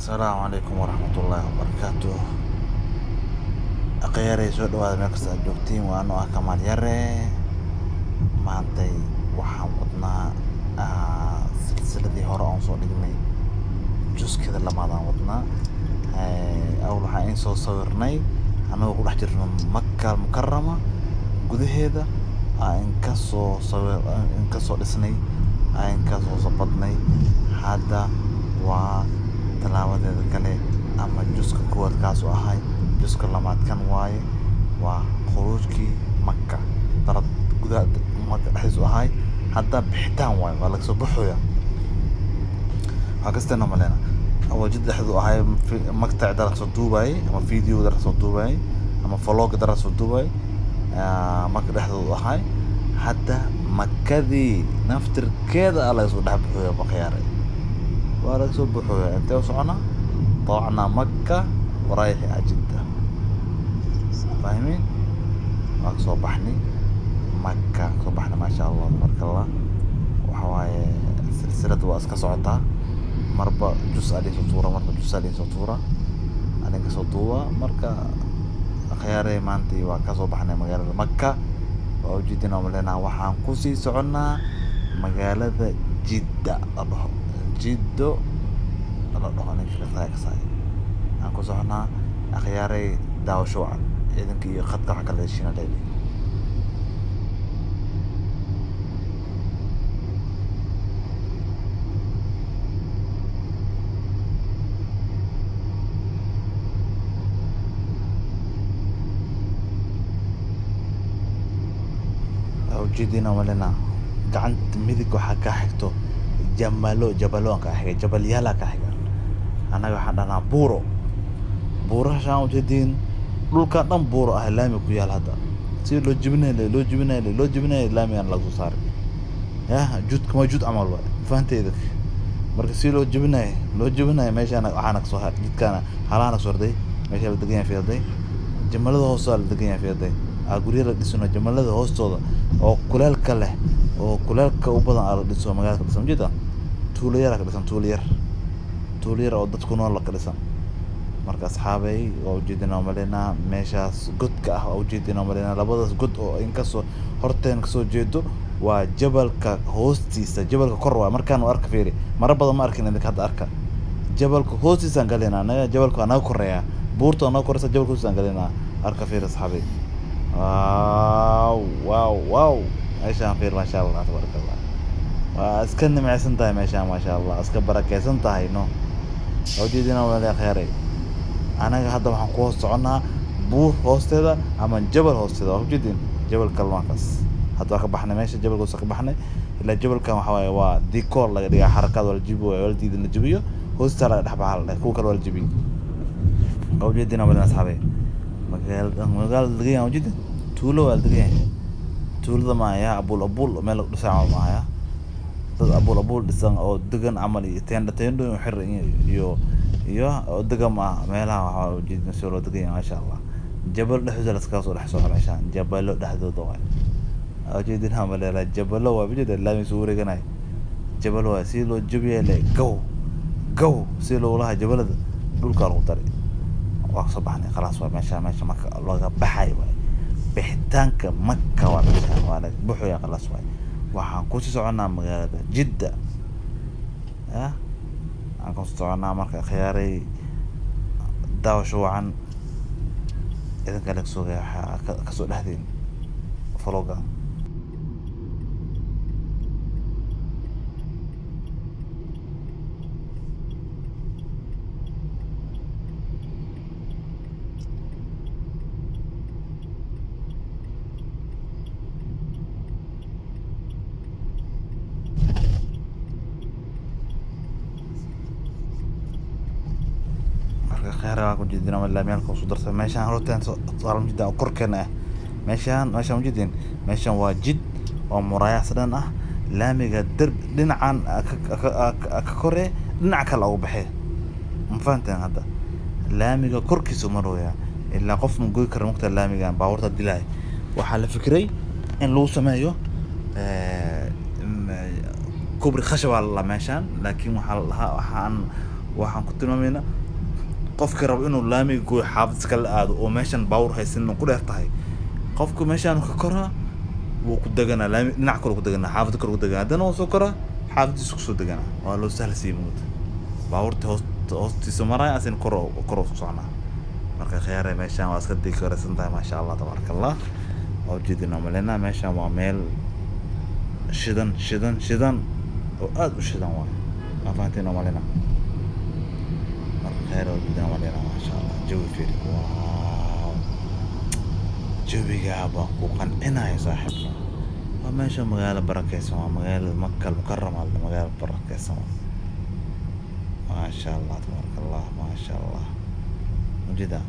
السلام عليكم ورحمة الله وبركاته. أخيرا سو dhawaada meel kasta aad joogtiin waa anoo ah Kamaal Yare. Maantay waxaan wadnaa silsiladii hore aan soo dhignay juskeeda lamaadaan wadnaa. Awal waxaan in soo sawirnay anagoo ku dhex jirno Makka Mukarrama gudaheeda in ka soo dhisnay in ka soo sabadnay. Hadda waa talaabadeeda kale ama juska koowaad kaas oo ahay juska lamaad kan waaye waa khuruujkii Makka darad gudaha Makka dhexdiisa ahay hadda bixitaan waaye waa laga soo baxoya waxa kasta noolena awal jid dhexdu ahay maqtac darad soo duubay ama video darad soo duubay ama vlog darad soo duubay Makka dhexdu ahay hadda Makkadii naftirkeeda laga soo dhex baxoya baqyaare وارك صبحوا انت وصعنا طلعنا مكة ورايح جدة فاهمين؟ واك صبحني مكة صبحنا ما شاء الله تبارك الله وحواي سلسلة واسكا صعطة مربع جزء عليه سطورة مربع جزء عليه سطورة أنا كسطوة مركا خياري مانتي واك صبحنا مجال مكة وجدنا ملنا وحان كوسي سعنا مجال جدة الله جدو الله دهاني كذا كساي أنكو صحنا أخياري داو شوعا إذن كي خد كحك ليشينا ليلي أو جدينا ولنا قعنت ميدك وحكا حكتو جبلو كحاجة جبل يلا كحاجة أنا وحنا بورو شان وجدين لو كان بورو أهلامي كيال هذا تصير لو جبنا لامي أنا لازم صار يا جود كم جود عمل واحد فهمت إذا مركز لو جبنا ماشي أنا كسوها جد كان حالنا صور دي ماشي بدقيقة في هذا جمال هذا هوصل بدقيقة في هذا أقول لك دسونا جمال هذا هوصل أو كلال كله أو كلال كوبا على دسونا مجال كده سمجتها tuulayar ka dhisan tuulayar oo dadku nool la kalisan marka asxaabay oo jeedina malena meeshaas godka ah oo jeedina malena labadaas god oo in ka soo horteen ka soo jeedo waa jabalka hoostiisa jabalka kor waa markaan uu arka fiiri mar badan ma arkin inta hadda arka jabalka hoostiisa galina anaga jabalka anaga koreeya buurta anaga koreysa jabalka hoostiisa galina arka fiiri asxaabay waaw aisha fiir ma sha Allah tabarakallah اسكن معسن تاي ما شاء الله اسك بركيسن تاي نو وجدنا ولا خيري انا هذا waxaan ku soconaa buur hoosteeda ama jabal hoosteeda wajidin jabal kalmakas hadda ka baxnay meesha jabalka soo ka baxnay ila jabalka waxa waaye waa decor laga dhigaa xarakad wala jibo wala diidan la jibiyo hoosteeda la dhaxbaxal ku kala wala jibi wajidina wala asxaabay magaal degan wajidin tuulo wala degan tuulada ma ya abul meel dhisaa ma ya dad abul dhisan oo degan amal iyo teendo xir iyo degan ma meelaha waxa ujeedin soo loo degan ma sha Allah jabal dhexdiisa la iska soo dhex soo xalaashan jabalo dhexdooda waa ujeedin hamaleela jabalo waa bijada laami soo wareeganay jabalo waa si loo jabiyo le go si loo laha jabalada dhulka lagu taray waa soo baxnay khalaas waa meesha Makka laga baxay waa bixitaanka Makka waa la buuxaya khalaas waa waxaan ku sii soconaa magaalada Jidda aan ku soconaa marka khiyaaray daawasho wacan idan kale ka soo dhahdeen vlogga خير أكون جدنا ولا ميال كوسو درس ماشان هروتين صار جدا وكركنا ماشان جدين ماشان واجد ومرايا سدنا لامي قدر لنعان ككوري لنعك الله بحي مفهمتين هذا لامي كركي سمرويا إلا قف من جوي كرمكت لامي كان باورت الدلاي وحال فكري إن لو سمايو كوبري خشب على الله ماشان لكن وحال waxaan ku tilmaamayna qofka rabo inuu laamiga gooyo xaafad iskala aado oo meeshan baawur haysan ku dheer tahay qofka meeshaan ka koraa wuu ku deganaa laami dhinac kale ku deganaa xaafad kale ku deganaa haddana wuu soo koraa xaafadiisu ku soo deganaa waa loo sahlaysiiyey mood baawurta hoostiisa maraya asin kor ku soconaa marka khiyaare meeshaan waa iska dekoraysan tahay maasha allah tabaaraka allah oo jeedina malena meeshaan waa meel shidan oo aad u shidan waay ma fahanteen malena marka khiyaare oo jeedina malena maasha allah jawi fiir waaw jawiga baa ku qancinaya saaxiibka waa meesha magaalo barakeysan waa magaalada Makka al-Mukarrama magaalo barakeysan maasha allah tabaaraka allah maasha allah mujida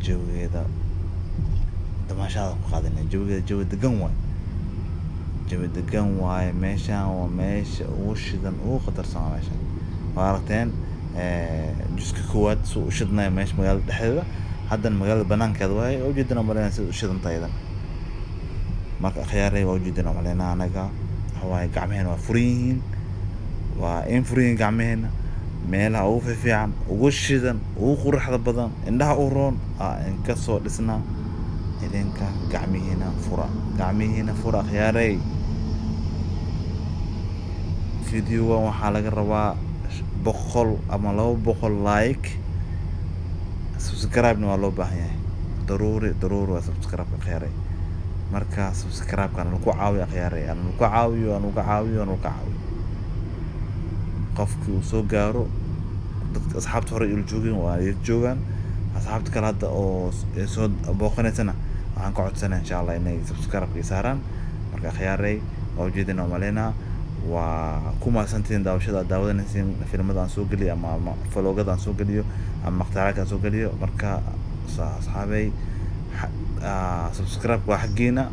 jawigeeda damaashada ku qaadanay jawi degan waay meeshaan waa meesha ugu shidan ugu qatarsan meesha waa aragteen juska koowaad soo shidnay meesha magaalada dhexdeeda haddana magaalada banaankeeda waay oo jeedina marayna sida u shidan tahay marka khiyaaray waa jeedina marayna anaga waay gacmaheen waa furin waa in furin gacmaheen meelaha ugu fiican ugu shidan ugu quruxda badan indhaha u roon in ka soo dhisnaa idinka gacmihiina fura khiyaaray videoga waxaa laga rabaa 100 ama 200 like subscribe waa loo baahan yahay daruuri waa subscribe khiyaaray marka subscribe kana ku caawiyo khiyaaray aan ku caawiyo qofkii uu soo gaaro dadka asxaabta hore ila joogeen waa ay joogan asxaabta kale hadda oo soo booqanaysana waxaan ka codsanaa insha Allah inay subscribe ka saaraan marka khiyaaray oo jeedina malena waa kuma santiin daawadanaysiin filimada aan soo geliyo ama vlogada aan soo geliyo ama maqtaarada aan soo geliyo marka asxaabay subscribe waa xaqiina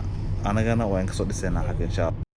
anagana waa in ka soo dhiseynaa xaq insha Allah